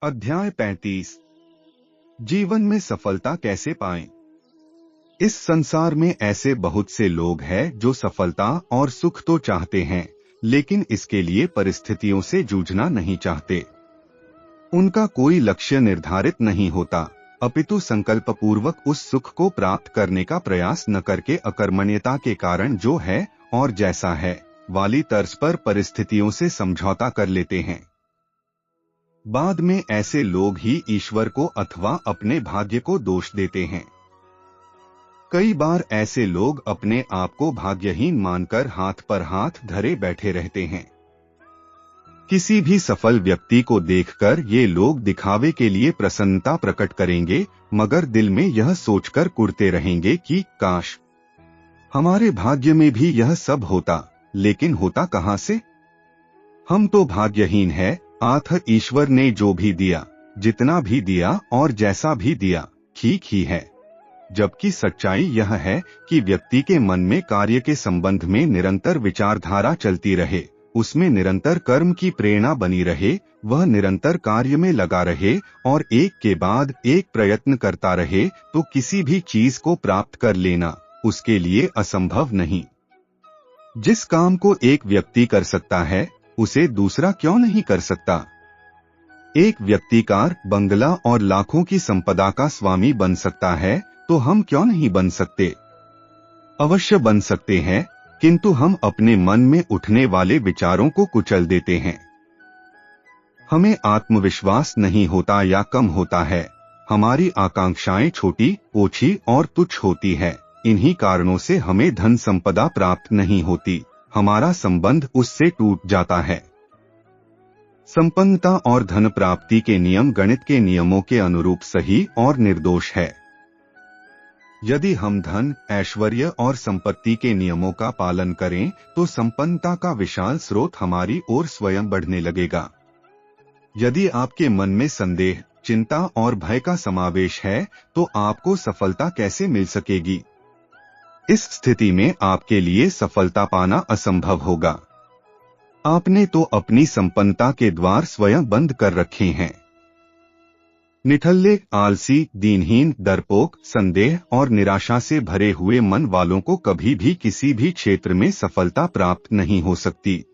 अध्याय 35। जीवन में सफलता कैसे पाएं? इस संसार में ऐसे बहुत से लोग हैं जो सफलता और सुख तो चाहते हैं, लेकिन इसके लिए परिस्थितियों से जूझना नहीं चाहते। उनका कोई लक्ष्य निर्धारित नहीं होता, अपितु संकल्पपूर्वक उस सुख को प्राप्त करने का प्रयास न करके अकर्मण्यता के कारण जो है और जैसा है वाली तर्ज पर परिस्थितियों से समझौता कर लेते हैं। बाद में ऐसे लोग ही ईश्वर को अथवा अपने भाग्य को दोष देते हैं। कई बार ऐसे लोग अपने आप को भाग्यहीन मानकर हाथ पर हाथ धरे बैठे रहते हैं। किसी भी सफल व्यक्ति को देखकर ये लोग दिखावे के लिए प्रसन्नता प्रकट करेंगे, मगर दिल में यह सोचकर कुढ़ते रहेंगे कि काश हमारे भाग्य में भी यह सब होता, लेकिन होता कहां से? हम तो भाग्यहीन हैं। आथ ईश्वर ने जो भी दिया, जितना भी दिया और जैसा भी दिया, ठीक ही है। जबकि सच्चाई यह है कि व्यक्ति के मन में कार्य के संबंध में निरंतर विचारधारा चलती रहे, उसमें निरंतर कर्म की प्रेरणा बनी रहे, वह निरंतर कार्य में लगा रहे और एक के बाद एक प्रयत्न करता रहे, तो किसी भी चीज को प्राप्त कर लेना उसके लिए असंभव नहीं। जिस काम को एक व्यक्ति कर सकता है, उसे दूसरा क्यों नहीं कर सकता? एक व्यक्ति कार, बंगला और लाखों की संपदा का स्वामी बन सकता है, तो हम क्यों नहीं बन सकते? अवश्य बन सकते हैं, किंतु हम अपने मन में उठने वाले विचारों को कुचल देते हैं। हमें आत्मविश्वास नहीं होता या कम होता है, हमारी आकांक्षाएं छोटी, ओछी और तुच्छ होती है। इन्हीं कारणों से हमें धन संपदा प्राप्त नहीं होती, हमारा संबंध उससे टूट जाता है। संपन्नता और धन प्राप्ति के नियम गणित के नियमों के अनुरूप सही और निर्दोष है। यदि हम धन, ऐश्वर्य और संपत्ति के नियमों का पालन करें, तो संपन्नता का विशाल स्रोत हमारी ओर स्वयं बढ़ने लगेगा। यदि आपके मन में संदेह, चिंता और भय का समावेश है, तो आपको सफलता कैसे मिल सकेगी? इस स्थिति में आपके लिए सफलता पाना असंभव होगा। आपने तो अपनी संपन्नता के द्वार स्वयं बंद कर रखे हैं। निठल्ले, आलसी, दीनहीन, डरपोक, संदेह और निराशा से भरे हुए मन वालों को कभी भी किसी भी क्षेत्र में सफलता प्राप्त नहीं हो सकती।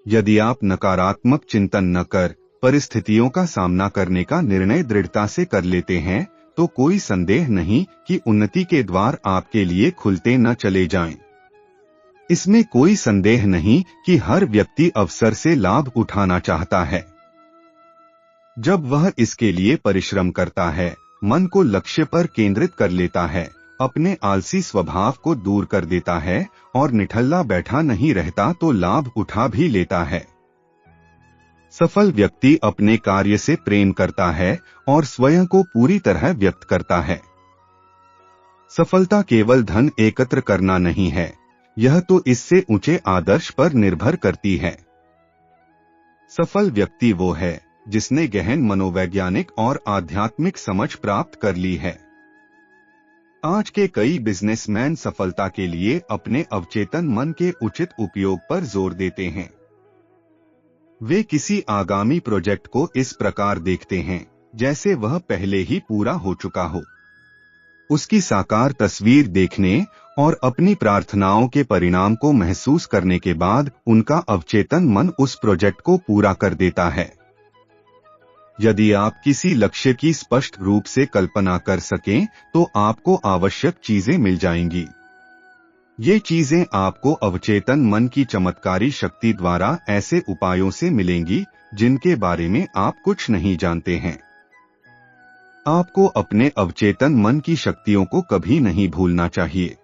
यदि आप नकारात्मक चिंतन न कर परिस्थितियों का सामना करने का निर्णय दृढ़ता से कर लेते हैं, तो कोई संदेह नहीं कि उन्नति के द्वार आपके लिए खुलते न चले जाएं। इसमें कोई संदेह नहीं कि हर व्यक्ति अवसर से लाभ उठाना चाहता है। जब वह इसके लिए परिश्रम करता है, मन को लक्ष्य पर केंद्रित कर लेता है, अपने आलसी स्वभाव को दूर कर देता है और निठल्ला बैठा नहीं रहता, तो लाभ उठा भी लेता है। सफल व्यक्ति अपने कार्य से प्रेम करता है और स्वयं को पूरी तरह व्यक्त करता है। सफलता केवल धन एकत्र करना नहीं है, यह तो इससे ऊंचे आदर्श पर निर्भर करती है। सफल व्यक्ति वो है जिसने गहन मनोवैज्ञानिक और आध्यात्मिक समझ प्राप्त कर ली है। आज के कई बिजनेसमैन सफलता के लिए अपने अवचेतन मन के उचित उपयोग पर जोर देते हैं। वे किसी आगामी प्रोजेक्ट को इस प्रकार देखते हैं जैसे वह पहले ही पूरा हो चुका हो। उसकी साकार तस्वीर देखने और अपनी प्रार्थनाओं के परिणाम को महसूस करने के बाद उनका अवचेतन मन उस प्रोजेक्ट को पूरा कर देता है। यदि आप किसी लक्ष्य की स्पष्ट रूप से कल्पना कर सकें, तो आपको आवश्यक चीजें मिल जाएंगी। ये चीजें आपको अवचेतन मन की चमत्कारी शक्ति द्वारा ऐसे उपायों से मिलेंगी जिनके बारे में आप कुछ नहीं जानते हैं। आपको अपने अवचेतन मन की शक्तियों को कभी नहीं भूलना चाहिए।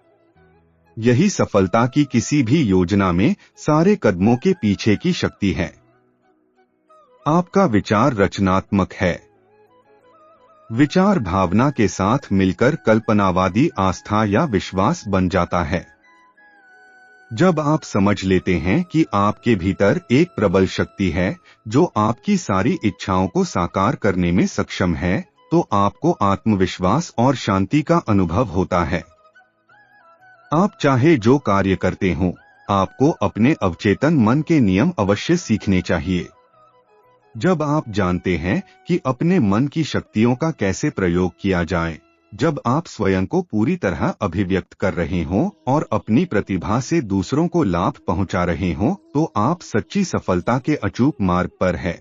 यही सफलता की किसी भी योजना में सारे कदमों के पीछे की शक्ति है। आपका विचार रचनात्मक है। विचार भावना के साथ मिलकर कल्पनावादी आस्था या विश्वास बन जाता है। जब आप समझ लेते हैं कि आपके भीतर एक प्रबल शक्ति है जो आपकी सारी इच्छाओं को साकार करने में सक्षम है, तो आपको आत्मविश्वास और शांति का अनुभव होता है। आप चाहे जो कार्य करते हो, आपको अपने अवचेतन मन के नियम अवश्य सीखने चाहिए। जब आप जानते हैं कि अपने मन की शक्तियों का कैसे प्रयोग किया जाए, जब आप स्वयं को पूरी तरह अभिव्यक्त कर रहे हों और अपनी प्रतिभा से दूसरों को लाभ पहुंचा रहे हों, तो आप सच्ची सफलता के अचूक मार्ग पर हैं।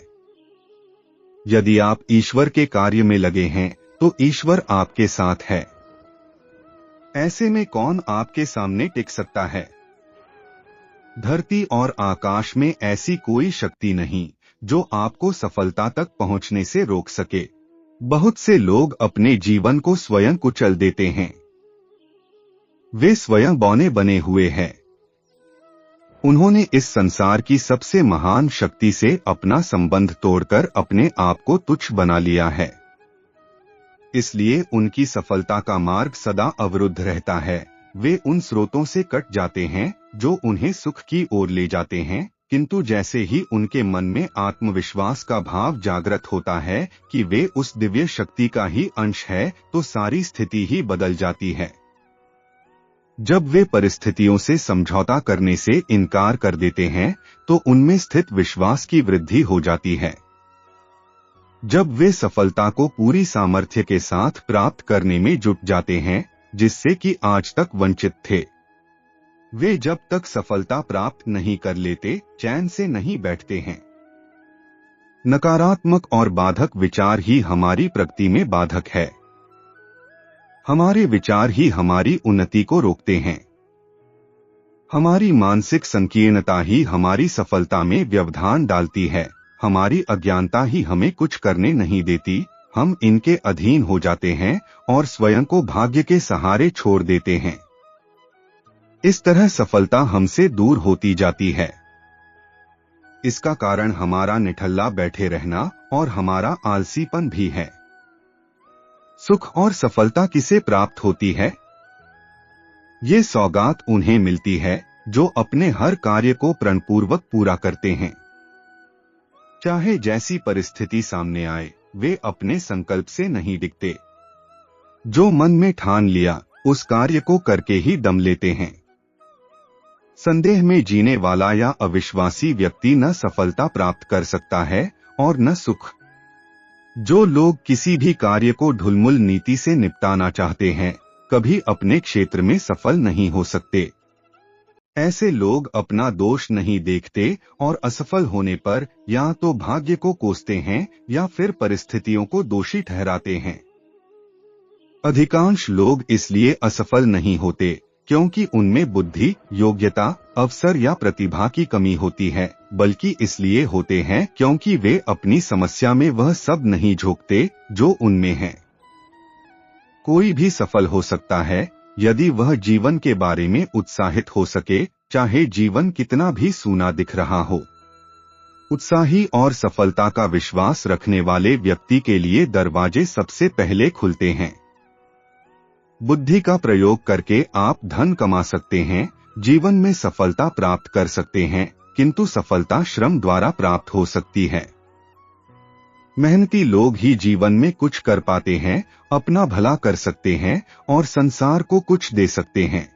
यदि आप ईश्वर के कार्य में लगे हैं, तो ईश्वर आपके साथ है। ऐसे में कौन आपके सामने टिक सकता है? धरती और आकाश में ऐसी कोई शक्ति नहीं जो आपको सफलता तक पहुंचने से रोक सके। बहुत से लोग अपने जीवन को स्वयं कुचल देते हैं। वे स्वयं बौने बने हुए हैं। उन्होंने इस संसार की सबसे महान शक्ति से अपना संबंध तोड़कर अपने आप को तुच्छ बना लिया है। इसलिए उनकी सफलता का मार्ग सदा अवरुद्ध रहता है। वे उन स्रोतों से कट जाते हैं जो उन्हें सुख की ओर ले जाते हैं, किंतु जैसे ही उनके मन में आत्मविश्वास का भाव जागृत होता है कि वे उस दिव्य शक्ति का ही अंश है, तो सारी स्थिति ही बदल जाती है। जब वे परिस्थितियों से समझौता करने से इनकार कर देते हैं, तो उनमें स्थित विश्वास की वृद्धि हो जाती है। जब वे सफलता को पूरी सामर्थ्य के साथ प्राप्त करने में जुट जाते हैं, जिससे कि आज तक वंचित थे, वे जब तक सफलता प्राप्त नहीं कर लेते, चैन से नहीं बैठते हैं। नकारात्मक और बाधक विचार ही हमारी प्रगति में बाधक है। हमारे विचार ही हमारी उन्नति को रोकते हैं। हमारी मानसिक संकीर्णता ही हमारी सफलता में व्यवधान डालती है। हमारी अज्ञानता ही हमें कुछ करने नहीं देती। हम इनके अधीन हो जाते हैं और स्वयं को भाग्य के सहारे छोड़ देते हैं। इस तरह सफलता हमसे दूर होती जाती है। इसका कारण हमारा निठल्ला बैठे रहना और हमारा आलसीपन भी है। सुख और सफलता किसे प्राप्त होती है? ये सौगात उन्हें मिलती है जो अपने हर कार्य को प्रणपूर्वक पूरा करते हैं। चाहे जैसी परिस्थिति सामने आए, वे अपने संकल्प से नहीं डिगते। जो मन में ठान लिया, उस कार्य को करके ही दम लेते हैं। संदेह में जीने वाला या अविश्वासी व्यक्ति न सफलता प्राप्त कर सकता है और न सुख। जो लोग किसी भी कार्य को ढुलमुल नीति से निपटाना चाहते हैं, कभी अपने क्षेत्र में सफल नहीं हो सकते। ऐसे लोग अपना दोष नहीं देखते और असफल होने पर या तो भाग्य को कोसते हैं या फिर परिस्थितियों को दोषी ठहराते हैं। अधिकांश लोग इसलिए असफल नहीं होते क्योंकि उनमें बुद्धि, योग्यता, अवसर या प्रतिभा की कमी होती है, बल्कि इसलिए होते हैं क्योंकि वे अपनी समस्या में वह सब नहीं झोंकते जो उनमें है। कोई भी सफल हो सकता है यदि वह जीवन के बारे में उत्साहित हो सके, चाहे जीवन कितना भी सूना दिख रहा हो। उत्साही और सफलता का विश्वास रखने वाले व्यक्ति के लिए दरवाजे सबसे पहले खुलते हैं। बुद्धि का प्रयोग करके आप धन कमा सकते हैं, जीवन में सफलता प्राप्त कर सकते हैं, किंतु सफलता श्रम द्वारा प्राप्त हो सकती है। मेहनती लोग ही जीवन में कुछ कर पाते हैं, अपना भला कर सकते हैं और संसार को कुछ दे सकते हैं।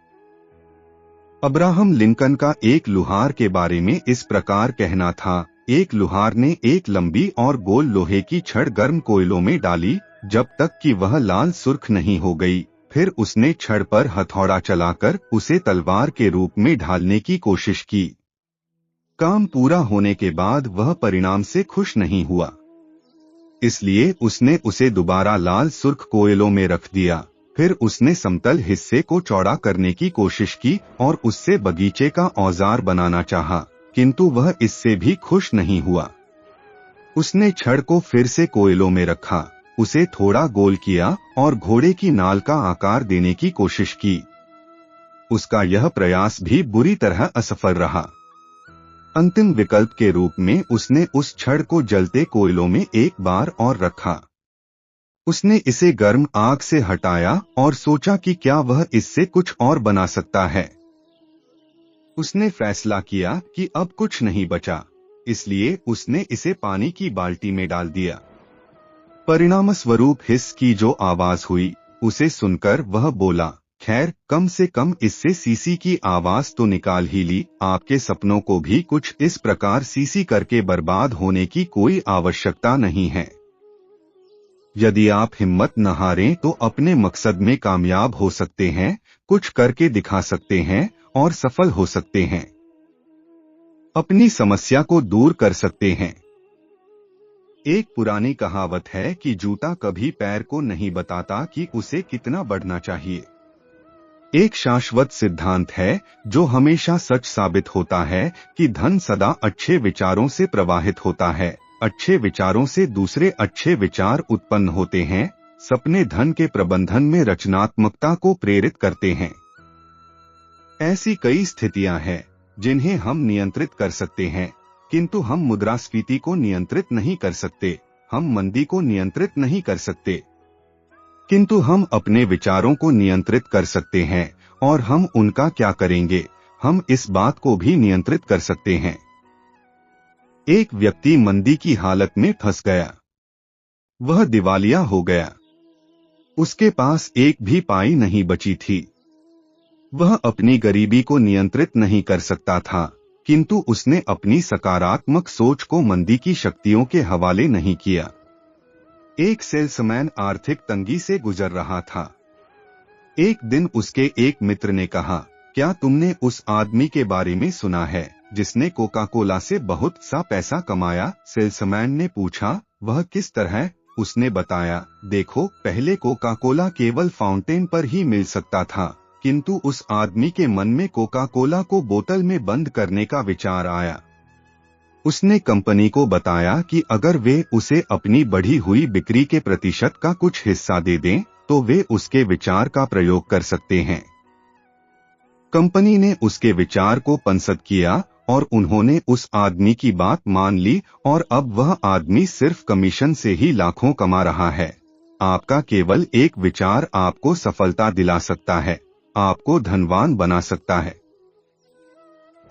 अब्राहम लिंकन का एक लुहार के बारे में इस प्रकार कहना था, एक लुहार ने एक लंबी और गोल लोहे की छड़ गर्म कोयलों में डाली जब तक कि वह लाल सुर्ख नहीं हो गई। फिर उसने छड़ पर हथौड़ा चलाकर उसे तलवार के रूप में ढालने की कोशिश की। काम पूरा होने के बाद वह परिणाम से खुश नहीं हुआ, इसलिए उसने उसे दोबारा लाल सुर्ख कोयलों में रख दिया। फिर उसने समतल हिस्से को चौड़ा करने की कोशिश की और उससे बगीचे का औजार बनाना चाहा, किंतु वह इससे भी खुश नहीं हुआ। उसने छड़ को फिर से कोयलों में रखा, उसे थोड़ा गोल किया और घोड़े की नाल का आकार देने की कोशिश की। उसका यह प्रयास भी बुरी तरह असफल रहा। अंतिम विकल्प के रूप में उसने उस छड़ को जलते कोयलों में एक बार और रखा। उसने इसे गर्म आग से हटाया और सोचा कि क्या वह इससे कुछ और बना सकता है। उसने फैसला किया कि अब कुछ नहीं बचा, इसलिए उसने इसे पानी की बाल्टी में डाल दिया। परिणामस्वरूप हिस की जो आवाज हुई, उसे सुनकर वह बोला, खैर, कम से कम इससे सीसी की आवाज तो निकाल ही ली। आपके सपनों को भी कुछ इस प्रकार सीसी करके बर्बाद होने की कोई आवश्यकता नहीं है। यदि आप हिम्मत न हारें तो अपने मकसद में कामयाब हो सकते हैं, कुछ करके दिखा सकते हैं और सफल हो सकते हैं। अपनी समस्या को दूर कर सकते हैं। एक पुरानी कहावत है कि जूता कभी पैर को नहीं बताता कि उसे कितना बढ़ना चाहिए। एक शाश्वत सिद्धांत है जो हमेशा सच साबित होता है कि धन सदा अच्छे विचारों से प्रवाहित होता है। अच्छे विचारों से दूसरे अच्छे विचार उत्पन्न होते हैं। सपने धन के प्रबंधन में रचनात्मकता को प्रेरित करते हैं। ऐसी कई स्थितियां हैं जिन्हें हम नियंत्रित कर सकते हैं, किंतु हम मुद्रास्फीति को नियंत्रित नहीं कर सकते, हम मंदी को नियंत्रित नहीं कर सकते, किंतु हम अपने विचारों को नियंत्रित कर सकते हैं। और हम उनका क्या करेंगे, हम इस बात को भी नियंत्रित कर सकते हैं। एक व्यक्ति मंदी की हालत में फंस गया। वह दिवालिया हो गया। उसके पास एक भी पाई नहीं बची थी। वह अपनी गरीबी को नियंत्रित नहीं कर सकता था, किंतु उसने अपनी सकारात्मक सोच को मंदी की शक्तियों के हवाले नहीं किया। एक सेल्समैन आर्थिक तंगी से गुजर रहा था। एक दिन उसके एक मित्र ने कहा, क्या तुमने उस आदमी के बारे में सुना है जिसने कोका कोला से बहुत सा पैसा कमाया? सेल्समैन ने पूछा, वह किस तरह? उसने बताया, देखो, पहले कोका कोला केवल फाउंटेन पर ही मिल सकता था, किंतु उस आदमी के मन में कोका कोला को बोतल में बंद करने का विचार आया। उसने कंपनी को बताया कि अगर वे उसे अपनी बढ़ी हुई बिक्री के प्रतिशत का कुछ हिस्सा दे दें तो वे उसके विचार का प्रयोग कर सकते हैं। कंपनी ने उसके विचार को पंसद किया और उन्होंने उस आदमी की बात मान ली और अब वह आदमी सिर्फ कमीशन से ही लाखों कमा रहा है। आपका केवल एक विचार आपको सफलता दिला सकता है, आपको धनवान बना सकता है।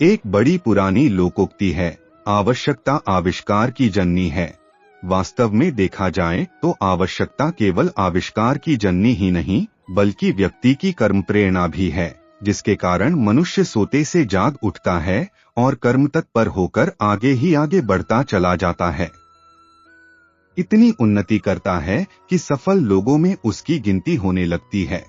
एक बड़ी पुरानी लोकोक्ति है, आवश्यकता आविष्कार की जननी है। वास्तव में देखा जाए तो आवश्यकता केवल आविष्कार की जननी ही नहीं, बल्कि व्यक्ति की कर्म प्रेरणा भी है, जिसके कारण मनुष्य सोते से जाग उठता है और कर्म तत्पर होकर आगे ही आगे बढ़ता चला जाता है। इतनी उन्नति करता है कि सफल लोगों में उसकी गिनती होने लगती है।